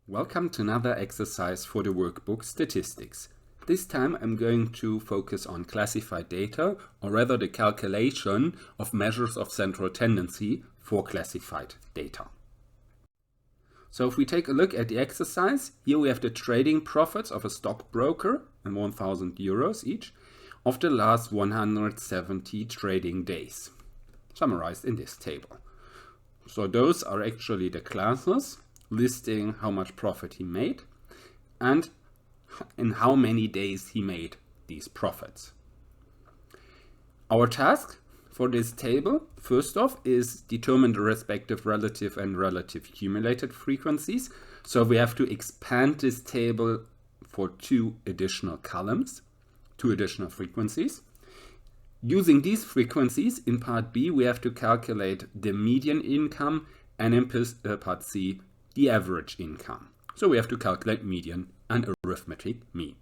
Welcome to another exercise for the workbook Statistics. This time I'm going to focus on classified data, or rather the calculation of measures of central tendency for classified data. So if we take a look at the exercise, here we have the trading profits of a stockbroker and 1,000 euros each of the last 170 trading days, summarized in this table. So those are actually the classes listing how much profit he made and in how many days he made these profits. Our task for this table, first off, is determine the respective relative and relative cumulated frequencies. So we have to expand this table for two additional columns, two additional frequencies. Using these frequencies, in part B, we have to calculate the median income, and in part C, the average income. So we have to calculate median and arithmetic mean.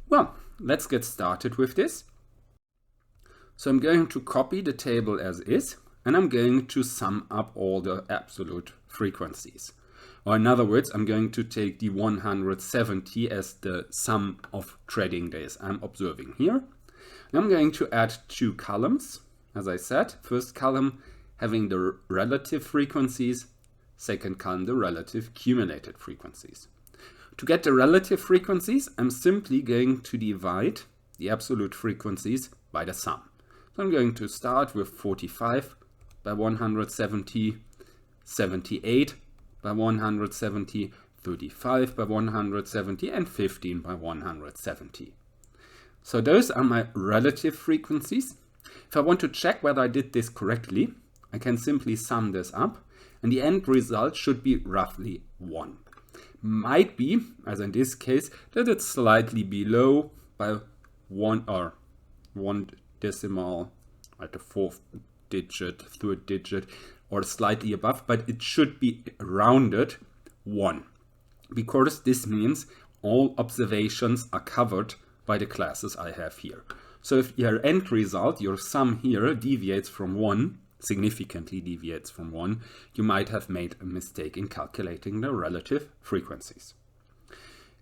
Well, let's get started with this. So I'm going to copy the table as is, and I'm going to sum up all the absolute frequencies. Or in other words, I'm going to take the 170 as the sum of trading days I'm observing here. And I'm going to add two columns, as I said. First column having the relative frequencies, second column the relative cumulated frequencies. To get the relative frequencies, I'm simply going to divide the absolute frequencies by the sum. So I'm going to start with 45 by 170, 78 by 170, 35 by 170, and 15 by 170. So those are my relative frequencies. If I want to check whether I did this correctly, I can simply sum this up, and the end result should be roughly 1. Might be, as in this case, that it's slightly below by 1 or 1 decimal at the fourth digit, third digit, or slightly above, but it should be rounded 1, because this means all observations are covered by the classes I have here. So if your end result, your sum here, deviates from 1, significantly deviates from 1, you might have made a mistake in calculating the relative frequencies.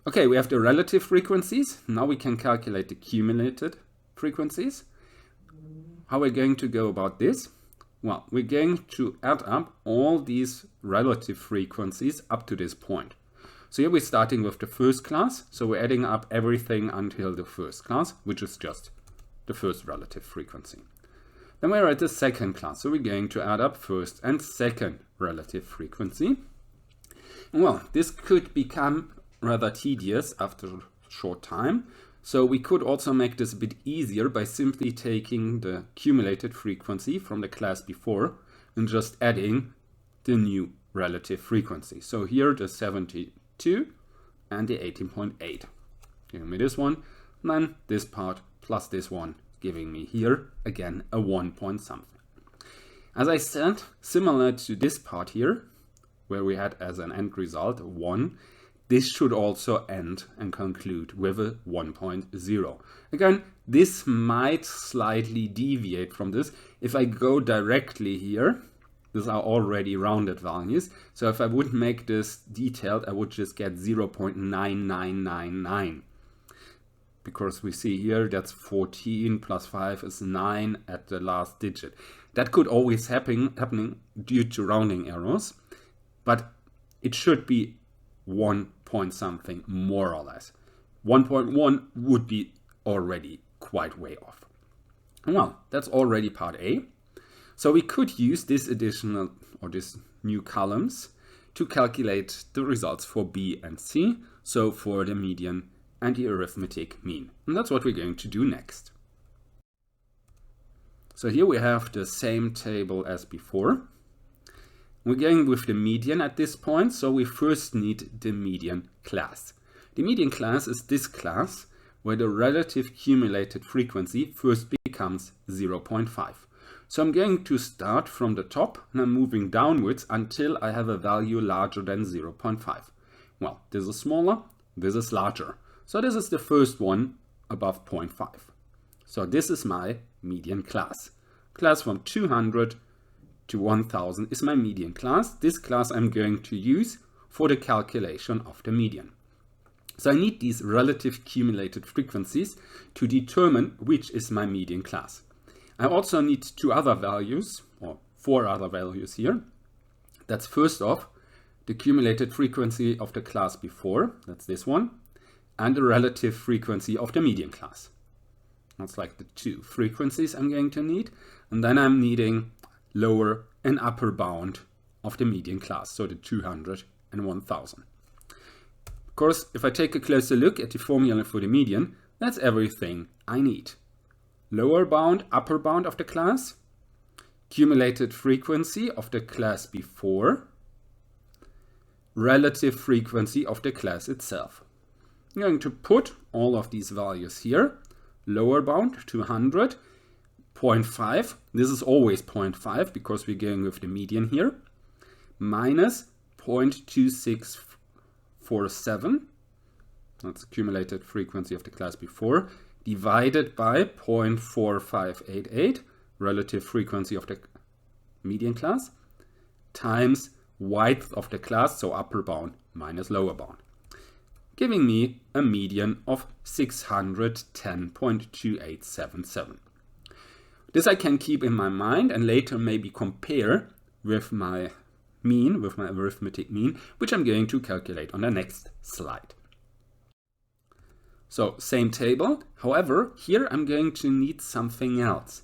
Okay, we have the relative frequencies. Now we can calculate the cumulated frequencies. How are we going to go about this? Well, we're going to add up all these relative frequencies up to this point. So here we're starting with the first class. So we're adding up everything until the first class, which is just the first relative frequency. Then we're at the second class, so we're going to add up first and second relative frequency. Well, this could become rather tedious after a short time, so we could also make this a bit easier by simply taking the cumulated frequency from the class before and just adding the new relative frequency. So here the 72 and the 18.8. Give me this one, and then this part plus this one, giving me here again a 1 point something. As I said, similar to this part here, where we had as an end result 1, this should also end and conclude with a 1.0. Again, this might slightly deviate from this. If I go directly here, these are already rounded values. So if I would make this detailed, I would just get 0.9999. Because we see here that's 14 plus 5 is 9 at the last digit. That could always happening due to rounding errors, but it should be 1 point something more or less. 1.1 would be already quite way off. Well, that's already part A. So we could use this additional or this new columns to calculate the results for B and C, so for the median and the arithmetic mean. And that's what we're going to do next. So here we have the same table as before. We're going with the median at this point, so we first need the median class. The median class is this class where the relative cumulated frequency first becomes 0.5. So I'm going to start from the top and I'm moving downwards until I have a value larger than 0.5. Well, this is smaller, this is larger. So this is the first one above 0.5. So this is my median class. Class from 200 to 1000 is my median class. This class I'm going to use for the calculation of the median. So I need these relative cumulated frequencies to determine which is my median class. I also need two other values, or four other values here. That's first off, the cumulated frequency of the class before, that's this one, and the relative frequency of the median class. That's like the two frequencies I'm going to need. And then I'm needing lower and upper bound of the median class, so the 200 and 1000. Of course, if I take a closer look at the formula for the median, that's everything I need. Lower bound, upper bound of the class, cumulated frequency of the class before, relative frequency of the class itself. I'm going to put all of these values here. Lower bound 200, 0.5, this is always 0.5 because we're going with the median here, minus 0.2647, that's cumulated frequency of the class before, divided by 0.4588, relative frequency of the median class, times width of the class, so upper bound minus lower bound, giving me a median of 610.2877. This I can keep in my mind and later maybe compare with my mean, with my arithmetic mean, which I'm going to calculate on the next slide. So same table, however, here I'm going to need something else.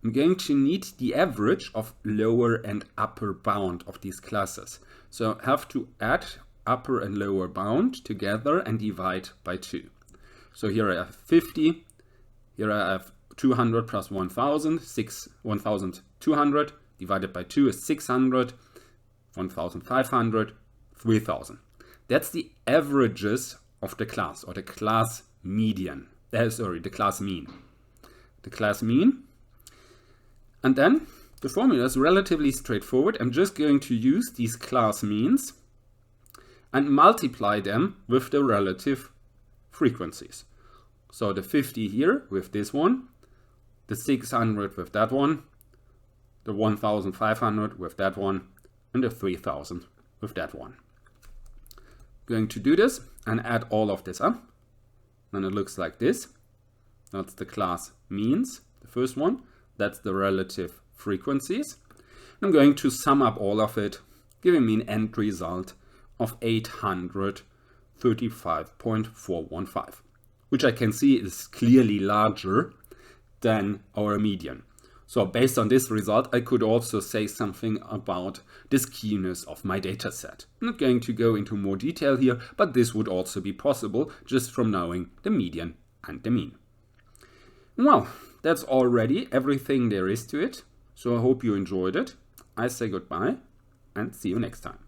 I'm going to need the average of lower and upper bound of these classes. So I have to add upper and lower bound together and divide by 2. So here I have 50, here I have 200 plus 1000, 1200 divided by 2 is 600, 1500, 3000. That's the averages of the class, or the class median. The class mean. The class mean. And then the formula is relatively straightforward. I'm just going to use these class means and multiply them with the relative frequencies. So the 50 here with this one, the 600 with that one, the 1500 with that one, and the 3000 with that one. Going to do this and add all of this up. Then it looks like this. That's the class means, the first one. That's the relative frequencies. I'm going to sum up all of it, giving me an end result of 835.415, which I can see is clearly larger than our median. So based on this result, I could also say something about the skewness of my data set. I'm not going to go into more detail here, but this would also be possible just from knowing the median and the mean. Well, that's already everything there is to it. So I hope you enjoyed it. I say goodbye and see you next time.